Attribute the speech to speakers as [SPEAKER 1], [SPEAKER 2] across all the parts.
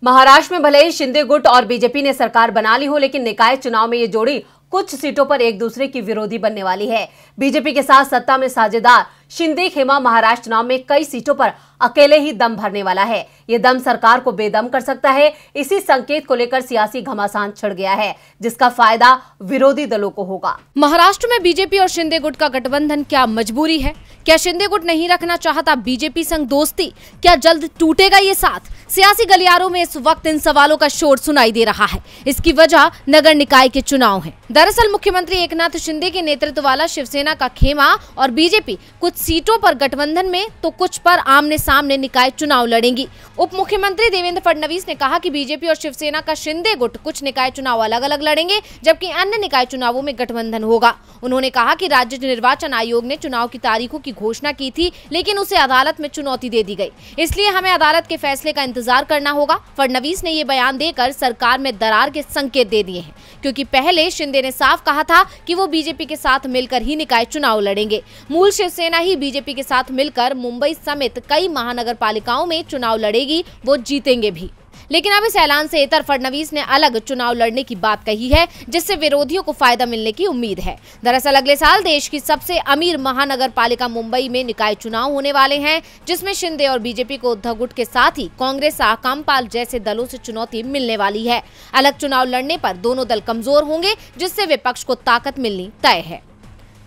[SPEAKER 1] महाराष्ट्र में भले ही शिंदे गुट और बीजेपी ने सरकार बना ली हो, लेकिन निकाय चुनाव में ये जोड़ी कुछ सीटों पर एक दूसरे की विरोधी बनने वाली है। बीजेपी के साथ सत्ता में साझेदार शिंदे खेमा महाराष्ट्र चुनाव में कई सीटों पर अकेले ही दम भरने वाला है। ये दम सरकार को बेदम कर सकता है। इसी संकेत को लेकर सियासी घमासान छिड़ गया है, जिसका फायदा विरोधी दलों को होगा।
[SPEAKER 2] महाराष्ट्र में बीजेपी और शिंदे गुट का गठबंधन क्या मजबूरी है? क्या शिंदे गुट नहीं रखना चाहता बीजेपी संग दोस्ती? क्या जल्द टूटेगा ये साथ? सियासी गलियारों में इस वक्त इन सवालों का शोर सुनाई दे रहा है। इसकी वजह नगर निकाय के चुनाव है। दरअसल मुख्यमंत्री एकनाथ शिंदे के नेतृत्व वाला शिवसेना का खेमा और बीजेपी कुछ सीटों पर गठबंधन में तो कुछ पर आमने सामने निकाय चुनाव लड़ेंगी। उप मुख्यमंत्री देवेंद्र फडणवीस ने कहा कि बीजेपी और शिवसेना का शिंदे गुट कुछ निकाय चुनाव अलग अलग लड़ेंगे, जबकि अन्य निकाय चुनावों में गठबंधन होगा। उन्होंने कहा कि राज्य निर्वाचन आयोग ने चुनाव की तारीखों की घोषणा की थी, लेकिन उसे अदालत में चुनौती दे दी गई, इसलिए हमें अदालत के फैसले का इंतजार करना होगा। फडणवीस ने ये बयान देकर सरकार में दरार के संकेत दे दिए हैं, क्योंकि पहले शिंदे ने साफ कहा था कि वो बीजेपी के साथ मिलकर ही निकाय चुनाव लड़ेंगे। मूल शिवसेना ही बीजेपी के साथ मिलकर मुंबई समेत कई महानगर पालिकाओं में चुनाव लड़ेगी, वो जीतेंगे भी। लेकिन अब इस ऐलान से इतर फडणवीस ने अलग चुनाव लड़ने की बात कही है, जिससे विरोधियों को फायदा मिलने की उम्मीद है। दरअसल अगले साल देश की सबसे अमीर महानगर पालिका मुंबई में निकाय चुनाव होने वाले हैं, जिसमें शिंदे और बीजेपी को उद्धव गुट के साथ ही कांग्रेस आकामपाल जैसे दलों से चुनौती मिलने वाली है। अलग चुनाव लड़ने पर दोनों दल कमजोर होंगे, जिससे विपक्ष को ताकत मिलनी तय है।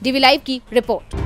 [SPEAKER 2] डीवी लाइव की रिपोर्ट।